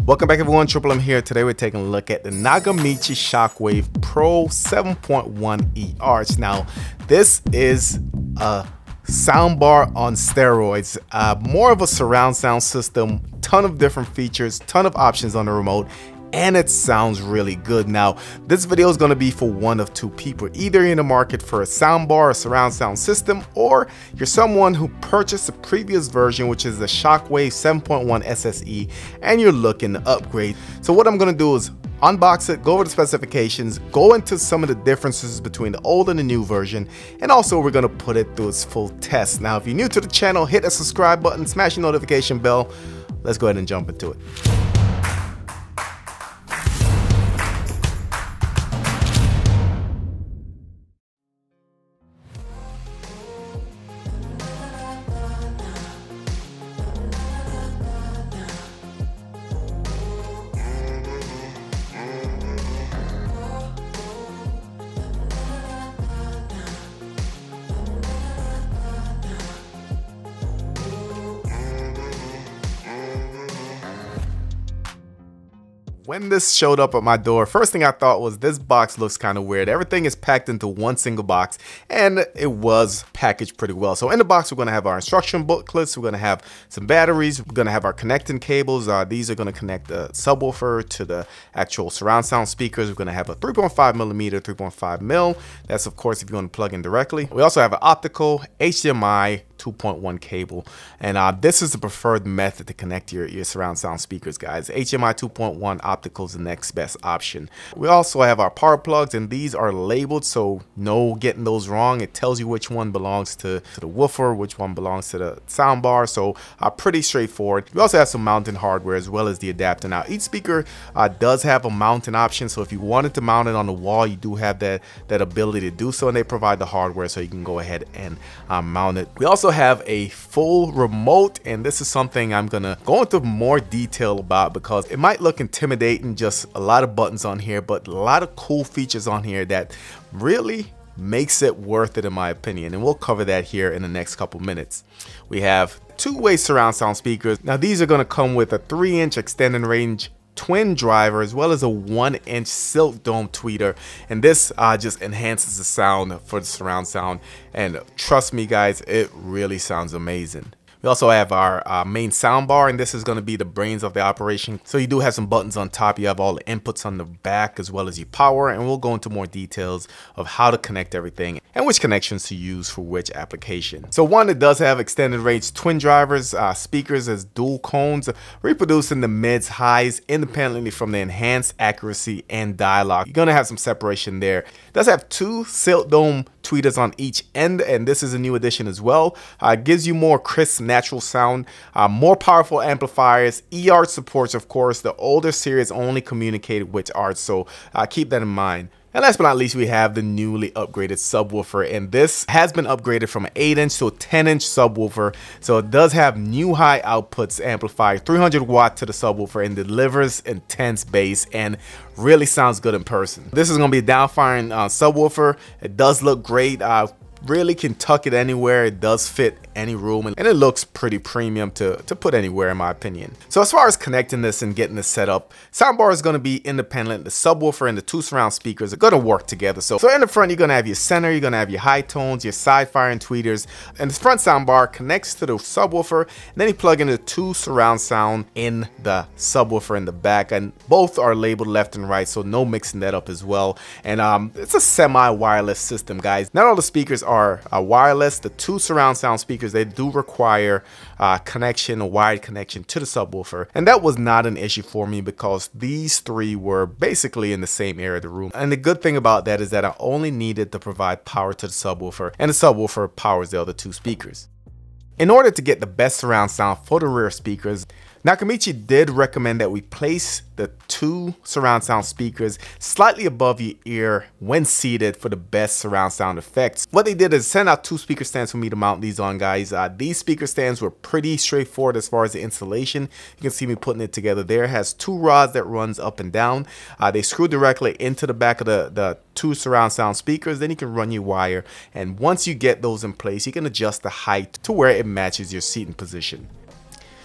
Welcome back everyone, Triple M here. Today we're taking a look at the Nakamichi Shockwafe Pro 7.1 eARC. Now, this is a soundbar on steroids, more of a surround sound system, ton of different features, ton of options on the remote, and it sounds really good. Now, this video is going to be for one of two people. Either you're in the market for a soundbar, a surround sound system, or you're someone who purchased the previous version, which is the Shockwafe 7.1 SSE, and you're looking to upgrade. So what I'm going to do is unbox it, go over the specifications, go into some of the differences between the old and the new version, and also we're going to put it through its full test. Now, if you're new to the channel, hit the subscribe button, smash the notification bell. Let's go ahead and jump into it. When this showed up at my door, first thing I thought was this box looks kind of weird. Everything is packed into one single box, and it was packaged pretty well. So in the box, we're going to have our instruction booklets, we're going to have some batteries, we're going to have our connecting cables. These are going to connect the subwoofer to the actual surround sound speakers. We're going to have a 3.5 millimeter, 3.5 mil. That's of course if you want to plug in directly. We also have an optical, HDMI, 2.1 cable, and this is the preferred method to connect your surround sound speakers, guys. HDMI 2.1 optical is the next best option. We also have our power plugs, and these are labeled, so no getting those wrong. It tells you which one belongs to the woofer, which one belongs to the soundbar, so pretty straightforward. We also have some mounting hardware as well as the adapter. Now, each speaker does have a mounting option, so if you wanted to mount it on the wall, you do have that ability to do so, and they provide the hardware so you can go ahead and mount it. We also have a full remote, and this is something I'm gonna go into more detail about because it might look intimidating, just a lot of buttons on here, but a lot of cool features on here that really makes it worth it in my opinion, and we'll cover that here in the next couple minutes. We have two-way surround sound speakers. Now, these are going to come with a 3-inch extended range twin driver as well as a 1-inch silk dome tweeter, and this just enhances the sound for the surround sound, and trust me guys, it really sounds amazing. We also have our main soundbar, and this is going to be the brains of the operation. So you do have some buttons on top. You have all the inputs on the back as well as your power, and we'll go into more details of how to connect everything and which connections to use for which application. So one, it does have extended range twin drivers, speakers as dual cones, reproducing the mids, highs independently from the enhanced accuracy and dialogue. You're going to have some separation there. It does have two silk dome tweeters on each end, and this is a new addition as well. It gives you more crisp natural sound, more powerful amplifiers. eARC supports, of course, the older series only communicated with ARC, so keep that in mind. And last but not least, we have the newly upgraded subwoofer, and this has been upgraded from an 8-inch to a 10-inch subwoofer. So it does have new high outputs amplifier, 300 watt to the subwoofer, and delivers intense bass and really sounds good in person. This is going to be a downfiring subwoofer. It does look great. Really can tuck it anywhere. It does fit any room, and it looks pretty premium to put anywhere in my opinion. So as far as connecting this and getting this set up, soundbar is going to be independent. The subwoofer and the two surround speakers are going to work together. So in the front, you're going to have your center, you're going to have your high tones, your side firing tweeters, and the front soundbar connects to the subwoofer, and then you plug in the two surround sound in the subwoofer in the back, and both are labeled left and right, so no mixing that up as well. And it's a semi-wireless system, guys. Not all the speakers are wireless. The two surround sound speakers, they do require connection, a wired connection to the subwoofer, and that was not an issue for me because these three were basically in the same area of the room. And the good thing about that is that I only needed to provide power to the subwoofer, and the subwoofer powers the other two speakers. In order to get the best surround sound for the rear speakers, Nakamichi did recommend that we place the two surround sound speakers slightly above your ear when seated for the best surround sound effects. What they did is send out two speaker stands for me to mount these on, guys. These speaker stands were pretty straightforward as far as the installation. You can see me putting it together there. It has two rods that runs up and down. They screw directly into the back of the two surround sound speakers. Then you can run your wire, and once you get those in place, you can adjust the height to where it matches your seating position.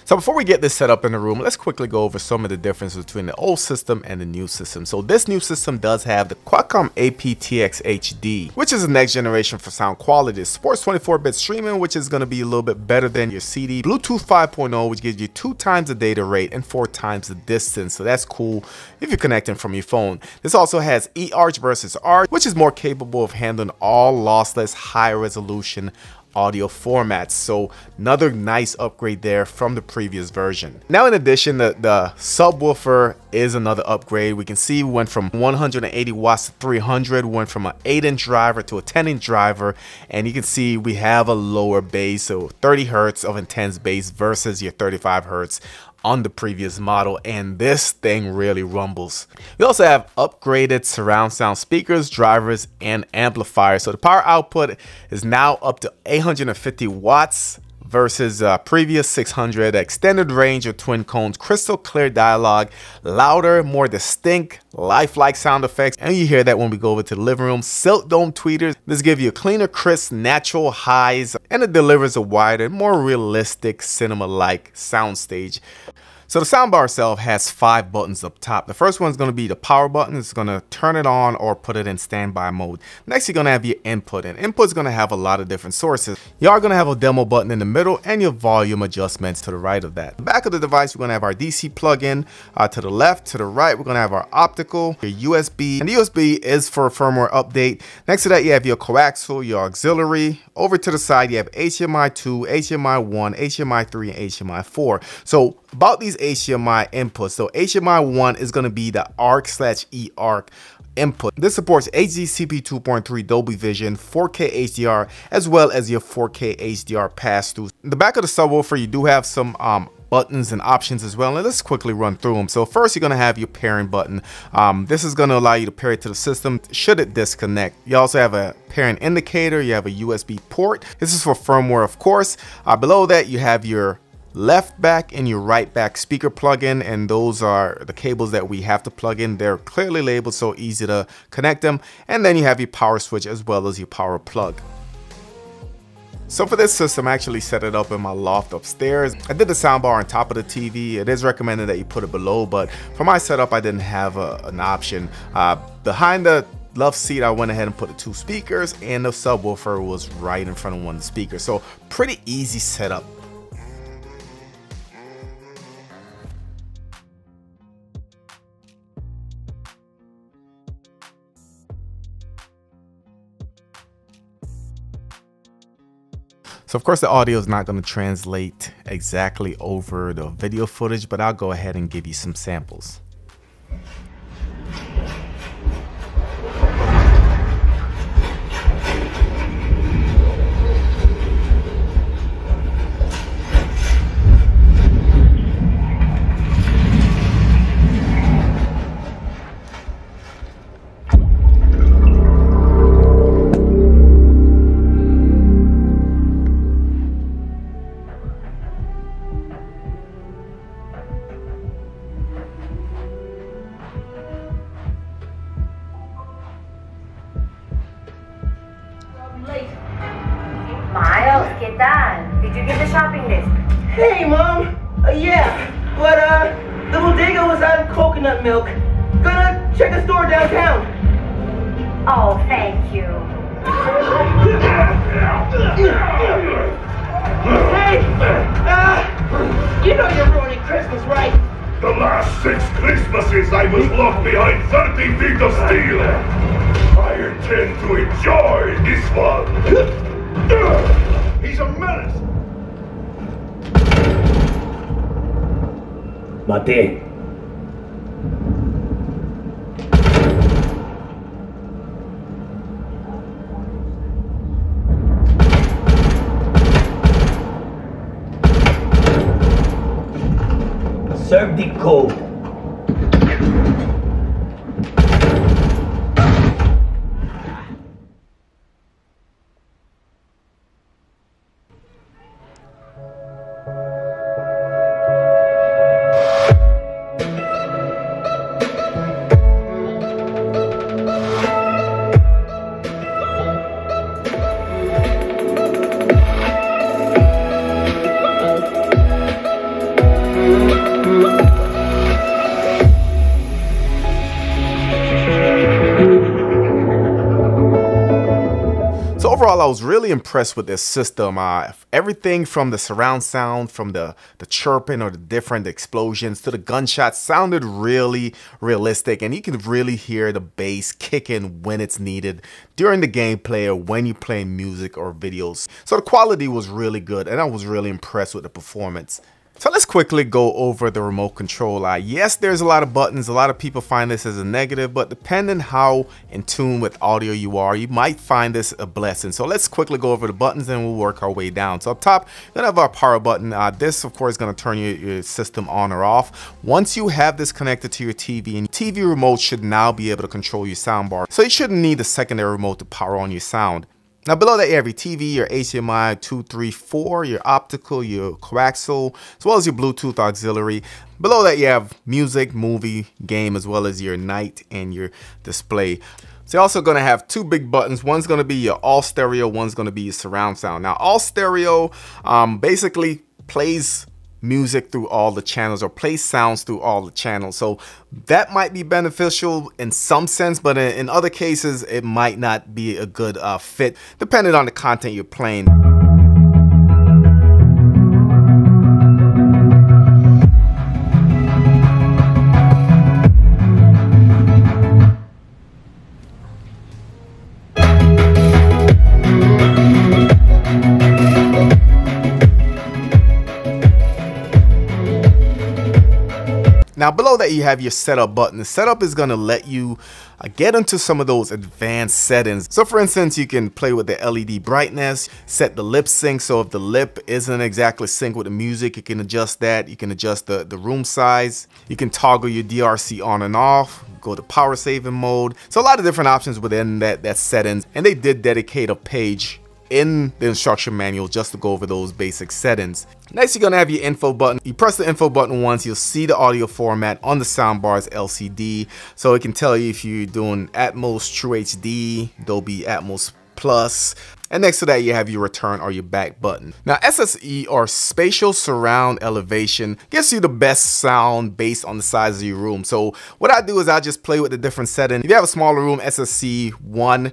So before we get this set up in the room, let's quickly go over some of the differences between the old system and the new system. So this new system does have the Qualcomm aptX HD, which is the next generation for sound quality. It supports 24-bit streaming, which is going to be a little bit better than your CD. Bluetooth 5.0, which gives you 2 times the data rate and 4 times the distance. So that's cool if you're connecting from your phone. This also has eARC versus ARC, which is more capable of handling all lossless, high resolution audio formats. So another nice upgrade there from the previous version. Now in addition, the subwoofer is another upgrade. We can see we went from 180 watts to 300, went from an 8-inch driver to a 10-inch driver, and you can see we have a lower bass, so 30 hertz of intense bass versus your 35 hertz on the previous model, and this thing really rumbles. We also have upgraded surround sound speakers, drivers, and amplifiers. So the power output is now up to 850 watts versus previous 600. Extended range of twin cones, crystal clear dialogue, louder, more distinct, lifelike sound effects, and you hear that when we go over to the living room. Silk dome tweeters. This gives you a cleaner, crisp, natural highs, and it delivers a wider, more realistic, cinema-like soundstage. So the soundbar itself has 5 buttons up top. The first one is going to be the power button. It's going to turn it on or put it in standby mode. Next, you're going to have your input, and input is going to have a lot of different sources. You are going to have a demo button in the middle and your volume adjustments to the right of that. The back of the device, we're going to have our DC plug-in. To the left, to the right, we're going to have our optical, your USB, and the USB is for a firmware update. Next to that, you have your coaxial, your auxiliary. Over to the side, you have HDMI 2, HDMI 1, HDMI 3, and HDMI 4. So about these HDMI inputs, so HDMI 1 is going to be the ARC/eARC input. This supports HDCP 2.3, Dolby Vision, 4K HDR, as well as your 4K HDR pass-throughs. In the back of the subwoofer, you do have some buttons and options as well, and let's quickly run through them. So first, you're going to have your pairing button. This is going to allow you to pair it to the system should it disconnect. You also have a pairing indicator. You have a USB port. This is for firmware, of course. Below that, you have your left back and your right back speaker plug-in, and those are the cables that we have to plug in. They're clearly labeled, so easy to connect them. And then you have your power switch as well as your power plug. So for this system, I actually set it up in my loft upstairs. I did the soundbar on top of the TV. It is recommended that you put it below, but for my setup, I didn't have an option. Behind the love seat, I went ahead and put the 2 speakers, and the subwoofer was right in front of one of the speakers. So pretty easy setup. So of course the audio is not going to translate exactly over the video footage, but I'll go ahead and give you some samples. Miles, ¿qué tal? Did you get the shopping list? Hey, Mom. Yeah, but the bodega was out of coconut milk. Gonna check a store downtown. Oh, thank you. Hey, you know you're ruining Christmas, right? The last 6 Christmases I was locked behind 30 feet of steel. I intend to enjoy this one. He's a menace. Mate. Serve the code. overall, I was really impressed with this system. Everything from the surround sound, from the chirping or the different explosions to the gunshots sounded really realistic, and you can really hear the bass kicking when it's needed during the gameplay or when you're playing music or videos. So the quality was really good, and I was really impressed with the performance. So let's quickly go over the remote control. Yes, there's a lot of buttons. A lot of people find this as a negative, but depending how in tune with audio you are, you might find this a blessing. So let's quickly go over the buttons and we'll work our way down. So up top, we're gonna have our power button. This, of course, is gonna turn your system on or off. Once you have this connected to your TV, and TV remote should now be able to control your soundbar. So you shouldn't need a secondary remote to power on your sound. Now below that you have your TV, your HDMI 2, 3, 4, your optical, your coaxial, as well as your Bluetooth auxiliary. Below that you have music, movie, game, as well as your night and your display. So you're also going to have two big buttons. One's going to be your all stereo, one's going to be your surround sound. Now all stereo basically plays music through all the channels or play sounds through all the channels. So that might be beneficial in some sense, but in other cases it might not be a good fit depending on the content you're playing. Now below that you have your setup button. The setup is going to let you get into some of those advanced settings. So for instance, you can play with the LED brightness, set the lip sync. So if the lip isn't exactly synced with the music, you can adjust that. You can adjust the room size. You can toggle your DRC on and off, go to power saving mode. So a lot of different options within that settings. And they did dedicate a page in the instruction manual just to go over those basic settings. Next, you're gonna have your info button. You press the info button once, you'll see the audio format on the Soundbars LCD. So it can tell you if you're doing Atmos, True HD, Dolby Atmos Plus. And next to that, you have your return or your back button. Now, SSE or spatial surround elevation gives you the best sound based on the size of your room. So what I do is I just play with the different settings. If you have a smaller room, SSE 1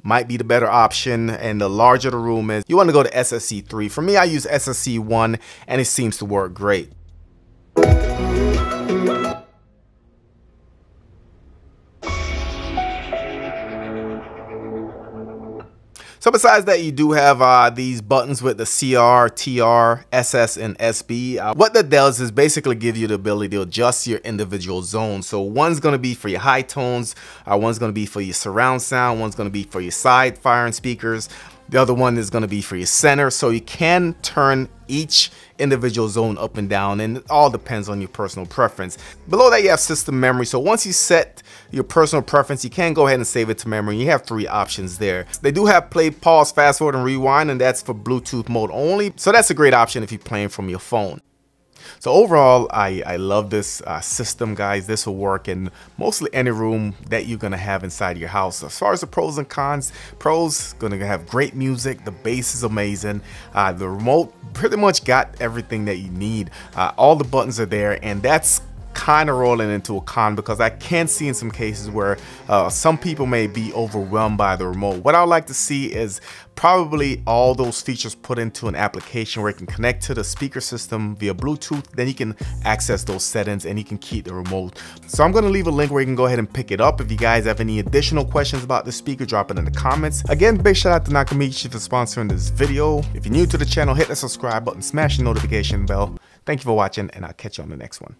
might be the better option. And the larger the room is, you want to go to SSE 3. For me, I use SSE 1 and it seems to work great. So besides that, you do have these buttons with the CR, TR, SS, and SB. What that does is basically give you the ability to adjust your individual zones. So one's going to be for your high tones, one's going to be for your surround sound, one's going to be for your side firing speakers. The other one is going to be for your center. So you can turn each individual zone up and down, and it all depends on your personal preference. Below that you have system memory. So once you set your personal preference, you can go ahead and save it to memory. You have three options there. They do have play, pause, fast forward, and rewind, and that's for Bluetooth mode only. So that's a great option if you're playing from your phone. So overall, I love this system, guys. This will work in mostly any room that you're gonna have inside your house. As far as the pros and cons, pros, gonna have great music. The bass is amazing. The remote pretty much got everything that you need. All the buttons are there, and that's kind of rolling into a con because I can see in some cases where some people may be overwhelmed by the remote. What I would like to see is probably all those features put into an application where you can connect to the speaker system via Bluetooth. Then you can access those settings and you can keep the remote. So I'm going to leave a link where you can go ahead and pick it up. If you guys have any additional questions about the speaker, drop it in the comments. Again, big shout out to Nakamichi for sponsoring this video. If you're new to the channel, hit the subscribe button, smash the notification bell. Thank you for watching, and I'll catch you on the next one.